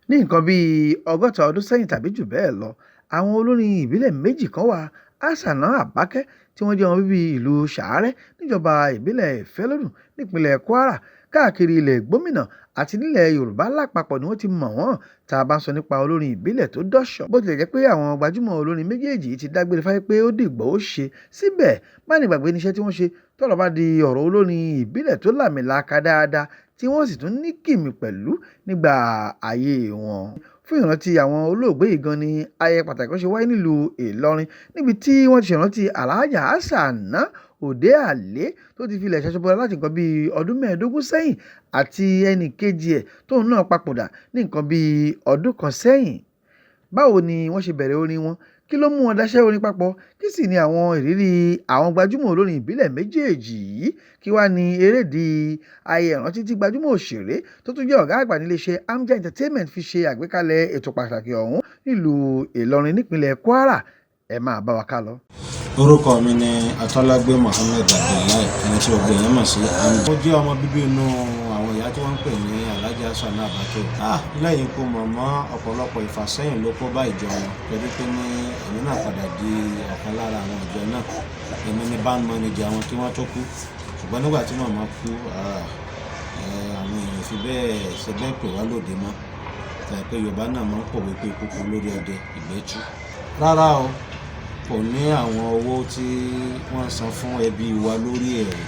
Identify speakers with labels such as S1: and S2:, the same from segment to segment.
S1: ní nǹkan bíi 60 ọdún sẹ́yìn tàbí jù bẹ́ẹ̀ lọ, àwọn olórin ìbílẹ̀ méjì kan wà, Asana Abake tí wọ́n jẹ́ ọmọ bíbí ìlú Ṣàárẹ́ níjọba ìbílẹ̀ Ìfẹ́lódùn nípínlẹ̀ Kwara, káàkiri ilẹ̀ Gómìnà àti nílẹ̀ Yorùbá lápapọ̀ ni wọ́n ti mọ̀ wọ́n tá a bá ń sọ nípa olórin ìbílẹ̀ tó dọ́ṣọ̀. Bó tilẹ̀ jẹ́ pé àwọn gbajúmọ̀ olórin méjèèjì ti dágbére fáyé pé ó dìgbà ó ṣe, síbẹ̀ má ní gbàgbé níṣẹ́ tí wọ́n ṣe tọ́rọ̀ bá di ọ̀rọ̀ olórin ìbílẹ̀ tó làmìlaka dáadáa tí wọ́n sì tún ní kìmí pẹ̀lú nígbà ayé wọn. Fún ìrántí àwọn olóògbé yìí gan ni ayẹyẹ pàtàkì kan ṣe wáyé nílùú Ìlọrin níbi tí wọ́n ti ṣèrántí Alhaja Asana Òde Àlé tó ti filẹ̀ ṣaṣọbọra láti nǹkan bíi ọdún 15 sẹ́yìn àti ẹnì kejì ẹ̀ tóun náà papòdà ní nǹkan bíi ọdún kan sẹ́yìn. Báwo ni wọ́n ṣe bẹ̀rẹ̀ orin wọn? Kí ló mú wọn dáṣẹ́ orin papọ̀? Kí sì ni àwọn ìrírí àwọn gbajúmọ̀ olórin ìbílẹ̀ méjèèjì yìí? Kí wá ni erédìí ayẹyẹ ìrántí tí gbajúmọ̀ òṣèré tó tún jẹ́ ọ̀gá àgbà níléeṣẹ́ Amja Entertainment fi ṣe àgbékalẹ̀ ètò pàtàkì ọ̀hún nílùú Ìlọrin nípínlẹ̀ Kwara? Ẹ máa bá wa ká lọ.
S2: Orúkọ mi ni Atọ́lágbé Mohammed Abdullahi, ẹni tí gbogbo èèyàn mọ̀ sí Amja. Mo jẹ́ ọmọ bíbí inú àwọn ìyá tí wọ́n ń pè ní Alhaja Asana Abake. Lẹ́yìn ikú mọ̀mọ́, ọ̀pọ̀lọpọ̀ ìfàsẹ́yìn ló kó bá ìjọ wọn, torí pé ní èmi náà padà di ọ̀kan lára àwọn ìjọ náà. Èmi ni band manager àwọn kí wọ́n tó kú. Ṣùgbọ́n nígbà tí mọ̀mọ́ kú, àwọn èèyàn fi bẹ́ẹ̀ ṣe bẹ́ẹ̀ pè wá lóde mọ́. Tàbí pé Yorùbá náà máa ń pòwe pé ikú kú lórí ọdẹ ìgbẹ́jú. Rárá o, kò ní àwọn owó tí wọ́n san fún ẹbí wa lórí ẹ̀rọ.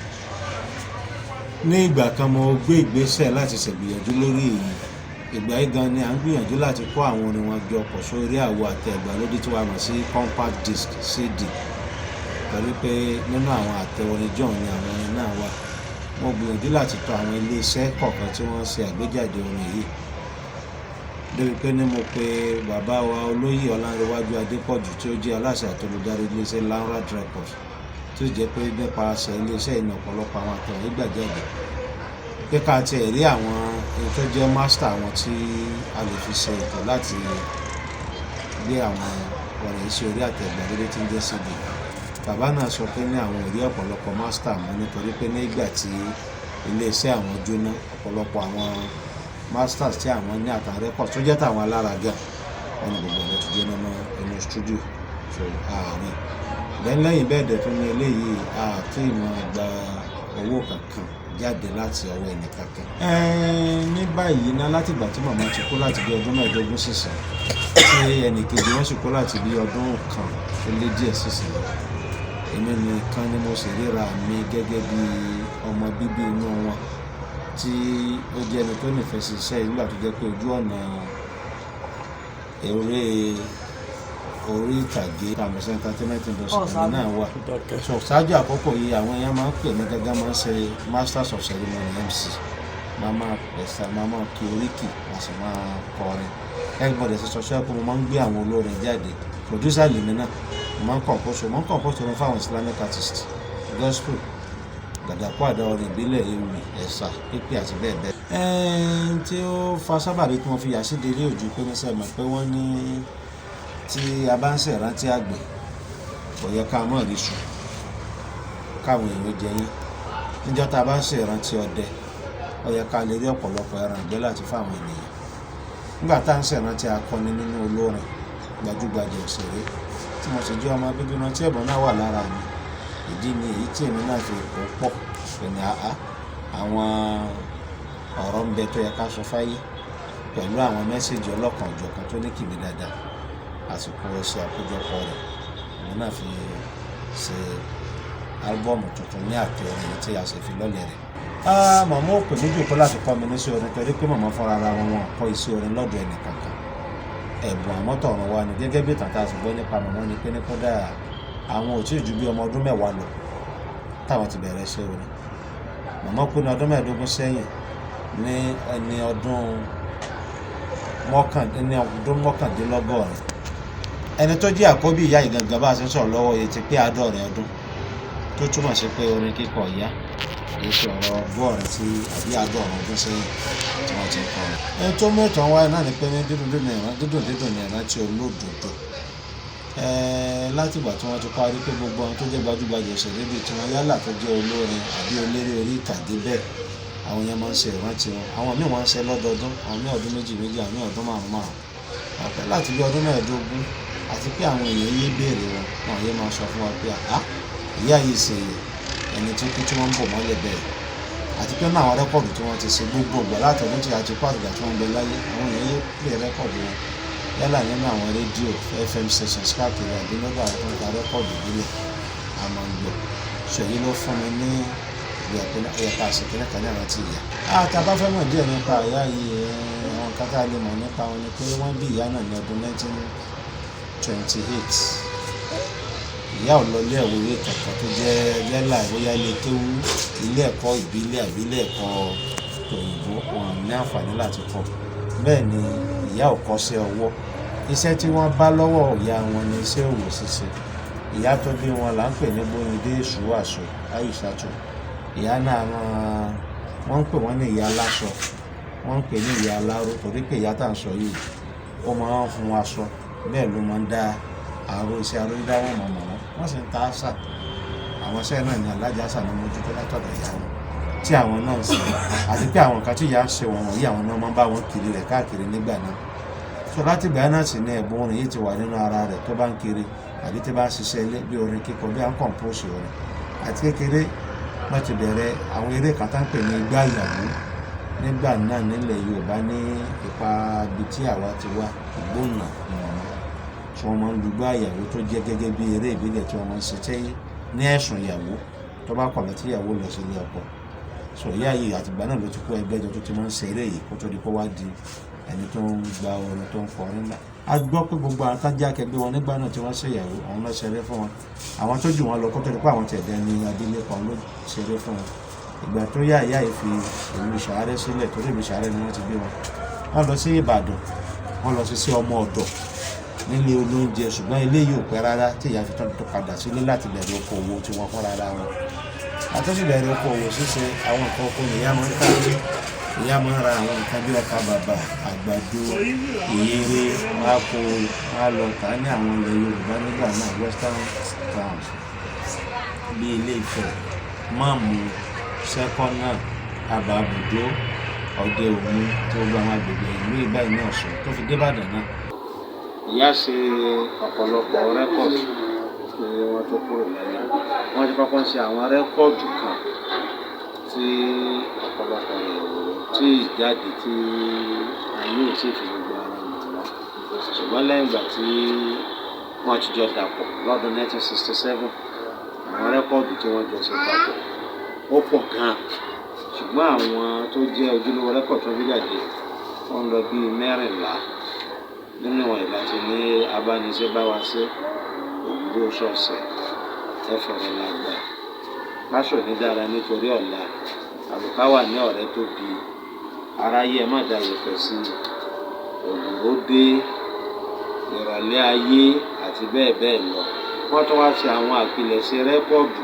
S2: Ní ìgbà kan mo gbé ìgbésẹ̀ láti ṣègbìyànjú lórí èyí. Ìgbà yìí gan ni à ń gbìyànjú láti kó àwọn orin wọn jọ pọ̀ sórí àwo àtẹ ìgbàlódé tí wàá mọ̀ sí compact disc CD. Pẹ̀lú pé nínú àwọn àtẹ orin john ni àwọn orin náà wà. Mo gbìyànjú láti tọ̀ àwọn ilé-iṣẹ́ kọ̀ọ̀kan tí wọ́n ṣe àgbéjáde orin yìí. Débi pé ní mo pe bàbá wa olóyè Ọlánrewájú Adépọ̀jù tí ó jẹ́ aláṣẹ àti olùdarí iléeṣẹ́ Landlord Records, tó jẹ́ pé nípasẹ̀ iléeṣẹ́ ìní ọ̀pọ̀lọpọ̀ àwọn àtẹ̀wé gbàjáde. Pé ká tiẹ̀ rí àwọn ẹni tó jẹ́ master àwọn tí a lè fi ṣe ètò láti gbé àwọn ọ̀rọ̀ yìí sí orí àtẹ ìgbàlódé tí ń jẹ́ CD. Bàbá náà sọ pé ní àwọn ò rí ọ̀pọ̀lọpọ̀ master mọ́ nítorí pé ní ìgbà tí iléeṣẹ́ àwọn jóná, ọ̀pọ̀lọpọ̀ àwọn masters tí àwọn ní àtàn records tó jẹ́ tàwọn aláraga wọn ni gbogbo ọ̀rọ̀ ti jóná mọ́ inú studio. So àárín lẹ́yìn bẹ́ẹ̀ dẹ̀ tó ní eléyìí àti ìmọ̀ gba owó kankan jáde láti ọwọ́ ẹnì kankan. Ní báyìí ná, láti ìgbà tí màmá ti kú láti bí ọdún 15 sísìn, tí ẹnì kejì wọn sì kú láti bí ọdún kan tó lé díẹ̀ sísìn, èmi nìkan ni mo sì ríra mi gẹ́gẹ́ bí ọmọ bíbí inú wọn tí ó jẹ́ ẹni tó nífẹ̀ẹ́ sí iṣẹ́ nígbà tó jẹ́ pé ojú ọ̀nà eré orí ìtàgé àmọ̀sẹ̀ entertainment industry náà wà. So ṣáájú àkókò yìí àwọn èèyàn máa ń pè mí gẹ́gẹ́ máa ń ṣe masters of ceremony MC. Máa pẹ̀sà, máa kí oríkì, máa sì máa kọrin. Everybody ṣe sọ pé mo máa ń gbé àwọn olórin jáde. Producer lèmi náà, mo máa ń compose orin fáwọn Islamic artists, gospel, gbàdàpọ̀ àdá orin ìbílẹ̀, ewì, ẹ̀sà, pípé àti bẹ́ẹ̀ bẹ́ẹ̀. Tí ó fa sábàbí tí wọ́n fi yà síde ilé òjú pé ní sẹ́mọ̀ pé wọ́n ní tí a bá ń ṣèrántí àgbẹ̀ kò yẹ ká mọ̀ rí sùn káwọn èèyàn jẹ yín. Níjọ́ tá a bá ń ṣèrántí ọdẹ ó yẹ ká lè rí ọ̀pọ̀lọpọ̀ ẹran ìgbẹ́ láti fáwọn ènìyàn. Nígbà tá à ń ṣèrántí akọni nínú olórin gbajúgbajà òṣèré tí mo sì jẹ́ ọmọ bíbí náà tí ẹ̀bùn náà wà lára mi. Ìdí ni èyí tí èmi náà fi kó pọ̀ pẹ̀lú àwọn ọ̀rọ̀ ń bẹ tó yẹ ká sọ fáyé pẹ̀lú àwọn mẹ́sẹ̀jì ọlọ́kan òjọ̀kan tó ní kìmí dáadáa. Àsìkò ṣe àkójọpọ̀ rẹ̀, òun náà fi ṣe álbọ́ọ̀mù tuntun ní àtẹ orin tí a sì fi lọ́lẹ̀ rẹ̀. Màmá ò pè mí jòkó láti kọ́ mi ní sí orin torí pé màmá fúnra ara wọn kọ́ iṣẹ́ orin lọ́dọ̀ ẹnì kankan. Ẹ̀bùn àmọ́tọ̀run wa ni gẹ́gẹ́ bí ìtàn tá a sì gbọ́ nípa màmá ni pé ní kódà àwọn ò tí ì ju bí ọmọ ọdún 10 lọ táwọn ti bẹ̀rẹ̀ iṣẹ́ orin. Màmá kú ní ọdún 15 sẹ́yìn ní ọdún 19. Ẹni tó jẹ́ àkọ́bí ìyá yìí gangan bá a ṣe ń sọ̀rọ̀ lọ́wọ́ yìí ti pé 70 ọdún, tó túmọ̀ sí pé orin kíkọ ìyá èyí ṣe ọ̀rọ̀ ọgọ́rin tí àbí 70 ọdún sẹ́yìn tí wọ́n ti kọ rẹ̀. Ẹni tó mú ìtàn wáyé náà ni pé ní dídùn ní ìrántí olódodo. Láti ìgbà tí wọ́n ti parí pé gbogbo àwọn tó jẹ́ gbajúgbajà òṣèré bíi tiwọn yálà tó jẹ́ olórin àbí eléré orí ìtàgé bẹ́ẹ̀ àwọn yẹn máa ń ṣe ìrántí wọn. Àwọn míì wọ́n ń ṣe lọ́dọọdún, àwọn míì ọdún méjì méjì, àwọn míì ọdún márùn márùn. Àpẹ́ láti bí ọdún mẹ́ẹ̀ẹ́dógún àti pé àwọn èèyàn yé béèrè wọn yé máa sọ fún wa pé ìyá yìí ṣe ẹni tí kú tí wọ́n ń bò mọ́lẹ̀ bẹ́ẹ̀. Àti pé náà àwọn rẹ́kọ̀dù tí wọ́n ti ṣe gbogbo ìgbà látọ̀dún tí a ti kó àgbà tí wọ́n ń bẹ láyé àwọn èèyàn yé play rẹ́kọ̀dù wọn yálà nínú àwọn rédíò FM stations káàkiri àbí nígbà tó ń ta rẹ́kọ̀dù ìbílẹ̀ a máa ń gbọ́. So èyí ló fún mi ní ìgbà pé ẹ̀yà ká ṣe kíní kan ní àwọn tí ìyá. Tá a bá fẹ́ mọ̀ díẹ̀ nípa ìyá yìí àwọn nǹkan tá a lè mọ̀ nípa wọn ni pé wọ́n bí ìyá náà ní ọdún 1928. Ìyá ò lọ ilé ìwé kankan tó jẹ́ yálà bóyá ilé kéwú ilé ẹ̀kọ́ ìbílẹ̀ àbí ilé ẹ̀kọ́ òyìnbó wọn ní àǹfààní láti kọ́. Bẹ́ẹ̀ ni ìyá ò kọ́ṣẹ́ ọwọ́. Iṣẹ́ tí wọ́n bá lọ́wọ́ ìyá wọn ni iṣẹ́ òwò ṣíṣe. Ìyá tó bí wọn là ń pè ní Bóyìndé Ìṣúwàṣọ Àyíṣàtò. Ìyá náà wọ́n ń pè wọ́n ní ìyá aláṣọ, wọ́n ń pè ní ìyá aláró torí pé ìyá tá à ń sọ yìí ó máa ń fún aṣọ bẹ́ẹ̀ ló máa ń dá iṣẹ́ aró dídá wọn mọ̀ wọ́n sì ń ta àṣà. Àwọn iṣẹ́ náà ní alájà Asana mójútó látọ̀dọ̀ ìyá wọn tí àwọn náà ń ṣe àti pé àwọn nǹkan tí ìyá ṣe wọ̀nyí àwọn náà máa ń bá wọn kiri rẹ̀ káàkiri nígbà náà. So láti ìgbà náà sì ní ẹ̀bùn orin yìí ti wà nínú ara rẹ̀ tó bá ń kiri àbí tí bá ń ṣiṣẹ́ ilé bí orin kíkọ bí à ń kọ̀ǹpóòsì orin. Àti kékeré wọ́n ti bẹ̀rẹ̀ àwọn eré kan tá ń pè ní igbá ìyàwó nígbà náà nílẹ̀ Yorùbá ní ipa ibi tí àwa ti wá Ìgbónà ìwọ̀n tí wọ́n máa ń lu igbá ìyàwó tó jẹ́ gẹ́gẹ́ bí eré ìbílẹ̀ tí wọ́n máa ń ṣe tẹ́yìn ní ẹ̀sùn ìyàwó tó bá kọ̀ lọ́tí ìyàwó lọ sí ilé ọkọ. So ìyá yìí àtìgbà náà ló ti kó ẹgbẹ́ jọ tó ti máa ń ṣe eré yìí kó tó di kó wá di ẹni tó ń gba orin tó ń kọrin náà. A gbọ́ pé gbogbo àwọn tájá akẹgbẹ́ wọn nígbà náà tí wọ́n ṣèyàwó àwọn náà ṣeré fún wọn. Àwọn tó jù wọn lọ kó tó di pé àwọn tẹ̀dẹ̀ ní abilékọ ló ṣeré fún wọn. Ìgbà tó yá ìyá yìí fi ìlú Ṣàárẹ́ sílẹ̀ torí ìlú Ṣàárẹ́ ni wọ́n ti bí wọn. Wọ́n lọ sí Ìbàdàn, wọ́n lọ sí ọmọ ọ̀dọ̀ nílé olóúnjẹ ṣùgbọ́n ilé yìí ò pẹ́ rárá tí ìyá fi tó padà sílé láti bẹ̀rẹ̀ okòwò tí wọ́n fún rárá wọn. Àtúnṣe bẹ̀rẹ̀ okòwò ṣíṣe àwọn nǹkan oko ni ìyá máa ń kárí. Ìyá máa ń ra àwọn nǹkan bí ọkà bàbà, àgbàdo, ìyèrè, máko, máa lọ tà ní àwọn ilẹ̀ Yorùbá nígbà náà Western towns bí Ilé Ifẹ̀, Máàmù, Ṣẹ́kọ́nà, Àbàbùdó, Ọdẹ Òmu tí ó gba àwọn agbègbè ìlú ìbáyìí ní Ọ̀ṣun tó fi dé Ìbàdàn náà. Ìyá ṣe ọ̀pọ̀lọpọ̀ rẹ́kọ̀dù tí wọ́n tó kúrò lẹ́yìn. Wọ́n ti kọ́kọ́ ṣe àwọn rẹ́kọ̀dù kan tí ọ̀pọ̀lọpọ̀ tí ìjáde tí ayé ò sì fi gbogbo ara mọ̀ wọ́n. Ṣùgbọ́n lẹ́yìn ìgbà tí wọ́n ti jọ dàpọ̀ lọ́dún 1967 àwọn rẹ́kọ̀dù tí wọ́n jọ ṣe papọ̀ ó pọ̀ gan-an. Ṣùgbọ́n àwọn tó jẹ́ ojúlówó rẹ́kọ̀dù tó ń jáde wọ́n lọ bí 14 nínú wọn láti ní abániṣẹ́ bá wa ṣe òwúrò ṣọ̀ọ̀ṣẹ̀ ẹ̀fọ̀rọ̀ làgbà máṣọ̀ ní dára nítorí ọ̀la àbùká wà ní ọ̀rẹ́ tó bí aráyé ẹ̀ má da ìyẹ̀pẹ̀ sí òwúrò dé ìrọ̀lẹ́ ayé àti bẹ́ẹ̀ bẹ́ẹ̀ lọ. Wọ́n tún wá ṣe àwọn àpilẹ̀ṣẹ̀ rẹ́kọ̀dù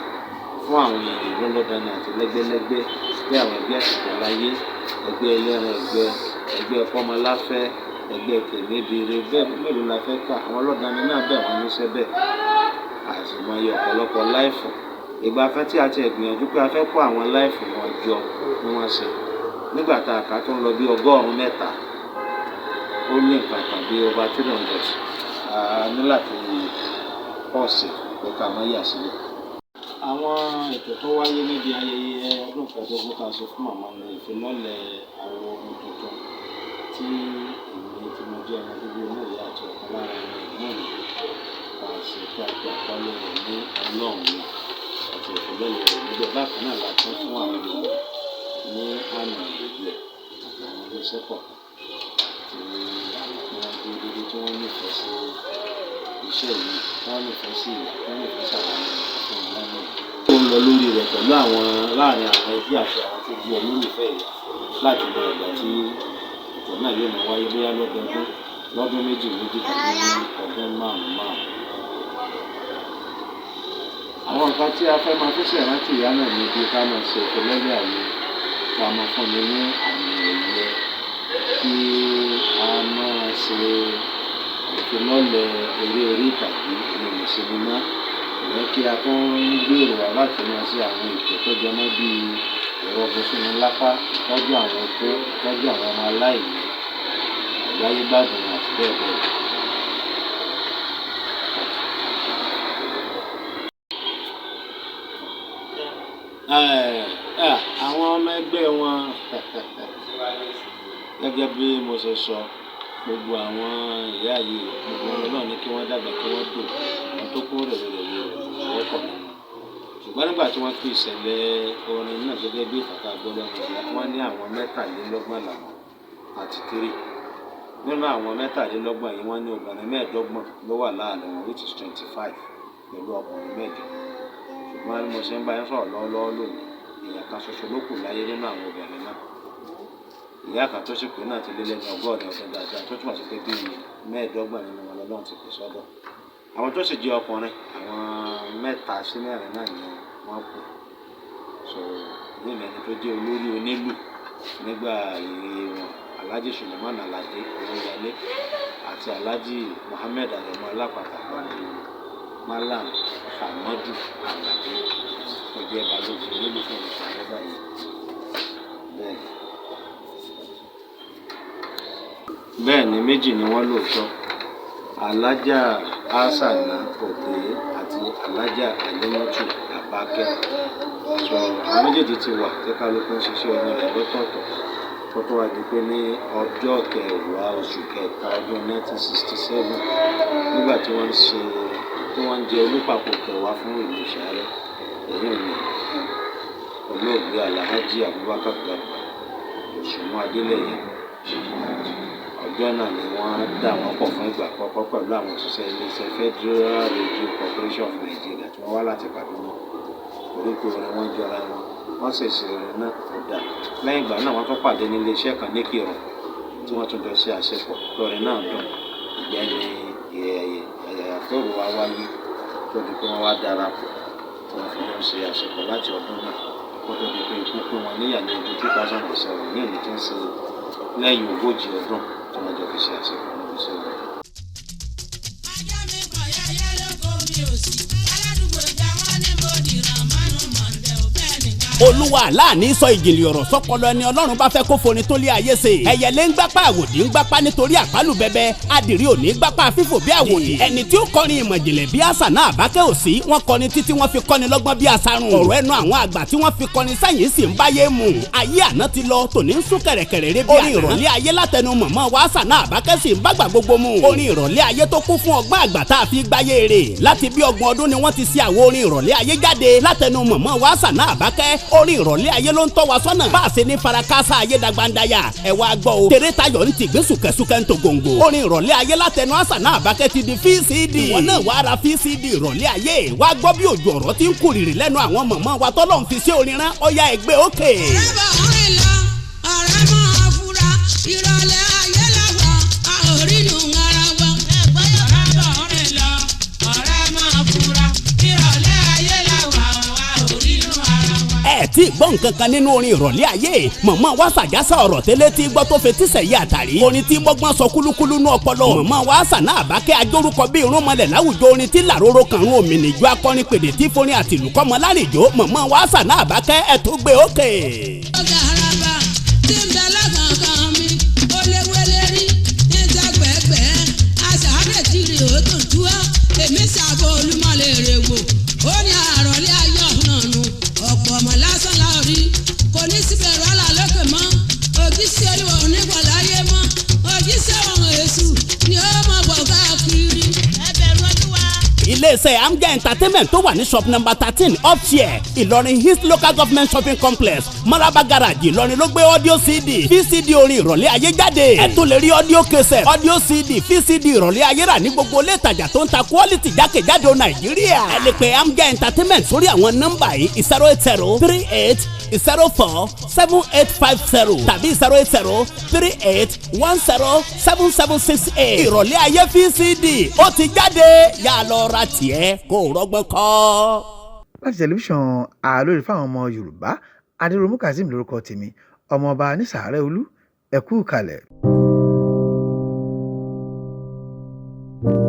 S2: fún àwọn èèyàn lọ́lọ́dani àti lẹ́gbẹ́lẹ́gbẹ́ bí àwọn ẹgbẹ́ àsìkò láyé ẹgbẹ́ ẹlẹ́ran ẹgbẹ́ ọmọláfẹ́ ẹgbẹ́ tèmébìrì bẹ́ẹ̀ mélòó la fẹ́ kà àwọn ọlọ́dani náà bẹ̀ wọ́n níṣẹ́ bẹ́ẹ̀ àṣìmọye ọ̀pọ̀lọpọ̀ láìfù. Ìgbà kan tí a ti gbìyànjú pé a fẹ́ kó àwọn láìfù wọn jọ ní wọ́n ṣe nígbà tá a kà tó ń lọ bí 103 ó ní nǹkan kan bí over 300 ní láti pọ̀sì pé ká má yà sílẹ̀. Àwọn ètò tó wáyé níbi ayẹyẹ ọdún kẹẹ̀ẹ́dógún tá a ṣe fún màmá mi ìfilọ́lẹ̀ àwọn ohun tuntun tí èmi tí mo jẹ́ ọmọ bíbí inú ìyá àti ọ̀kan lára àwọn ẹ̀gbọ́n mi bá a ṣe kí a fi àpọ́nlé rẹ̀ ní Ọlọ́run mi àti ìfilọ́lẹ̀ rẹ̀ níbẹ̀. Bákan náà la tún fún àwọn ènìyàn ní àmì ìgbẹ́ àti àwọn iléeṣẹ́ kọ̀ọ̀kan tí wọ́n dúró dédé tí wọ́n nífẹ̀ẹ́ sí iṣẹ́ yìí, wọ́n nífẹ̀ẹ́ sí ìyá, wọ́n nífẹ̀ẹ́ sí àwọn ọmọ ìlànà tó ń lọ lórí rẹ̀ pẹ̀lú àwọn láàrin àwọn ẹbí àti àwọn tó gbé olólùfẹ́ yìí láti lọ ìgbà tí ètò náà yóò máa wáyé bóyá lọ́dọọdún lọ́dún méjì tàbí ní ọdún márùn-ún. Àwọn nǹkan tí a fẹ́ máa fi ṣèrántí ìyá náà ní bí ká máa ṣe ìfilọ́lẹ̀ àyè ká máa fúnni ní àmì ẹ̀yẹ kí a máa ṣe ìfilọ́lẹ̀ eré orí ìtàgé nínú sinimá ìyẹn kí a tún gbèrò wá láti máa ṣe àwọn ètò tó jẹ mọ́ bíi ọ̀gbìn sínú lápá, tọ́jú àwọn opó, tọ́jú àwọn ọmọ aláìní, àgbáyé gbádùn àti bẹ́ẹ̀ bẹ́ẹ̀ lọ. Àwọn ọmọ ẹgbẹ́ wọn gẹ́gẹ́ bí mo ṣe sọ, gbogbo àwọn ìyá yìí, gbogbo wọn náà ní kí wọ́n dàgbà kí wọ́n dò, wọn tó kó rèwerèwe wọ́pọ̀ nínú. Ṣùgbọ́n nígbà tí wọ́n fi ìṣẹ̀lẹ̀ orin náà gẹ́gẹ́ bí ìfàkà gbọ́dọ̀ wọ́n ní àwọn 23 làwọn 33. Nínú àwọn 23 yìí wọ́n ní obìnrin 15 ló wà láàrin wọn, which is 25 pẹ̀lú ọkùnrin 8. Ṣùgbọ́n bí mo ṣe ń bá yín sọ̀rọ̀ lọ́wọ́lọ́wọ́ lónìí, ìyá kan ṣoṣo ló kù láyé nínú àwọn obìnrin náà. Ìyá kan tó sì pé náà ti lé lẹ́nu 100 ọdún dáadáa, tó túmọ̀ sí pé bí 15 nínú wọn lọ́lọ́run ti pè sọ́dọ̀. Àwọn tó sì jẹ́ ọkùnrin, àwọn 3 sí 4 náà ni wọ́n kù. So ní ẹni tó jẹ́ olórí onílù nígbà ìrè wọn, Alhaji Suleiman Alade Owóyalé àti Alhaji Muhammed Aremu Alápàtà pẹ̀lú Malam Hamadu Alade tó jẹ́ balógun onílù fún ìṣàlẹ̀ báyìí. Bẹ́ẹ̀ ni méjì ni wọ́n lóòótọ́, Alhaja Asana àti Alhaja Alimatu Abake. So àwọn méjèèjì ti wà tí kálukú ń ṣiṣẹ́ ọmọ rẹ̀ lọ́tọ̀ọ̀tọ̀ kó tó wá di pé ní ọjọ́ 10 oṣù kẹta ọdún 1967 nígbà tí wọ́n jẹ olùpapọ̀ kẹwàá fún ìlú Ìṣàrẹ́, èyí ni olóògbé Alhaji Abubakar Gbagba Òṣùmọ́ Adélẹ́yẹ. Ọjọ́ náà ni wọ́n dà wọ́n pọ̀ fún ìgbà àkọ́kọ́ pẹ̀lú àwọn òṣìṣẹ́ iléeṣẹ́ Federal Radio Corporation of Nigeria tí wọ́n wá láti Kaduna. Orúkọ orin wọn jọra wọn, wọ́n sì ṣe orin náà tó dáa. Lẹ́yìn ìgbà náà wọ́n tún pàdé ní iléeṣẹ́ kan ní Kírun tí wọ́n tún jọ ṣe àṣepọ̀, lórin náà dùn. Ìgbẹ́ni àyàtọ̀rọ̀ wa wáyé tó di pé wọ́n wá darapọ̀ tí wọ́n fi jọ ṣe àṣepọ̀ láti ọdún náà kó tó di pé ikú pé wọn níyà ní ọdún 2007 ní èyí tí ń ṣe lẹ́yìn 40 ọdún tí wọ́n jọ fi ṣe àṣepọ̀ níbi iṣẹ́ wọn.
S3: Ajá mi kọ̀ yáyá lóko mi ò sí, aládùúgbò ìjà wọn ní mo dìran mánú mọ̀ndẹ̀ ò bẹ́ẹ̀ nìkan.
S4: Olúwa aláàní sọ ìjìnlẹ̀ ọ̀rọ̀ sọ́pọlọ ẹni Ọlọ́run bá fẹ́ kó foni tó lé ayé ṣe. Ẹyẹlé ń gbápá àwòdì ń gbápá nítorí àpálù bẹbẹ, adìrí òní gbápá fífò bí àwòdì. Ẹni tí ó kọrin ìmọ̀jìnlẹ̀ bí Asana Abake ò sí, wọ́n kọrin títí wọ́n fi kọ́ni lọ́gbọ́n bí asarun. Ọ̀rọ̀ ẹnu àwọn àgbà tí wọ́n fi kọrin sẹ́yìn sì ń báyé mu. Ayé àná ti lọ, tòní ń sún kẹ̀rẹ̀kẹ̀rẹ̀ rẹ bí àná. Orin ìrọ̀lẹ́ ayé látẹnu mọ̀mọ́ wa Asana Abake sì ń bágbà gbogbo mu. Orin ìrọ̀lẹ́ ayé tó kún fún ọgbọ́n àgbà tá a fi gbáyé rè. Láti bí 30 ọdún ni wọ́n ti ṣe àwo orin ìrọ̀lẹ́ ayé jáde látẹnu mọ̀mọ́ wa Asana Abake. Orin ìrọ̀lẹ́ ayé ló ń tọ́ wa sọ́nà bá a ṣe ní farakásá ayé dagbandaya. Ẹ wá gbọ́ o, tèrè tayọ̀ ń tìgbé sùkẹ́sùkẹ́ ń tó gòǹgò. Orin ìrọ̀lẹ́ ayé látẹnu Asana Abake ti di VCD. Ìwọ náà wá ra VCD ìrọ̀lẹ́ ayé. Wá gbọ́ bí òjò ọ̀rọ̀ ti ń kúrìrì lẹ́nu àwọn mọ̀mọ́ wa tọ́lọ́ ń fi sí orin rán ọya ẹgbẹ́ òkè.
S3: Ọ̀rẹ́ bọ̀ ọ̀rẹ́ lọ, ọ̀rẹ́ máa fura, ìrọ̀lẹ́ ayé làwọ̀, a ò rí nù ara wa. Ọ̀rẹ́ bọ̀ ọ̀rẹ́ lọ, ọ̀rẹ́ máa fura, ìrọ̀lẹ́ ayé làwọ̀, a ò rí nù ara wa.
S4: Ẹ tí gbọ́ nǹkan kan nínú orin ìrọ̀lẹ́ ayé, mọ̀mọ́ wa ṣàjásá ọ̀rọ̀ tẹ́lẹ̀ tí gbọ́ tó fetí sẹ̀yí àtàrí. Orin tí gbọ́gbọ́n sọ kúlúkúlú nú ọpọlọ. Mọ̀mọ́ wa Asana Abake ajórúkọ bí irun mọlẹ̀ láwùjọ orin tí làróró kan rún òmìnirjọ akọrin pèdè tí forin àtìlùkọ́ mọ lárìnjó. Mọ̀mọ́ wa Asana Abake ẹ̀ tó gbé òkè.
S3: Ọjà araba tí ń bẹ lọ́kànkàn mi, ó léwélé rí ní tẹ́gbẹ̀ẹ́gbẹ́, àṣàrẹ̀ tí rè ó tó tú ọ́, èmi ṣàbọ̀ olúmọ̀lẹ̀ rè wò, ó ní àròlé ayé ọ̀nà nù, ọ̀pọ̀ ọmọ lásán láorí, kò ní síbẹ̀rù ọ̀là lókè mọ́, òjíṣẹ́ olúwa onígbàláyé mọ́, òjíṣẹ́ ọ̀hún èṣù ni ó mọ̀ gbọ̀ káàkiri. Ẹbẹ̀rù Olúwa.
S4: Iléeṣẹ́ Amja Entertainment tó wà ní shop number 13 Upshare Ìlọrin East Local Government Shopping Complex Maraba Garage Ìlọrin ló gbé audio CD VCD orin ìrọ̀lẹ́ ayé jáde. Ẹ tún lè rí audio cassette audio CD VCD ìrọ̀lẹ́ ayé rà ní gbogbo ilé ìtajà tó ń ta quality jákèjádò Nàìjíríà. Ẹ lè pe Amja Entertainment sórí àwọn nọ́mbà yìí 08038047850 tàbí 08038107768. Ìrọ̀lẹ́ ayé VCD ó ti jáde, yà lọ ra tiẹ̀ kó rọ́gbọ́n kọ́.
S1: Láti tẹlifíṣàn Àlórí fáwọn ọmọ Yorùbá, Adéròmú Kazeem lórúkọ tèmi, ọmọọba ní Sàárẹ̀ Olú, ẹ kú kalẹ̀.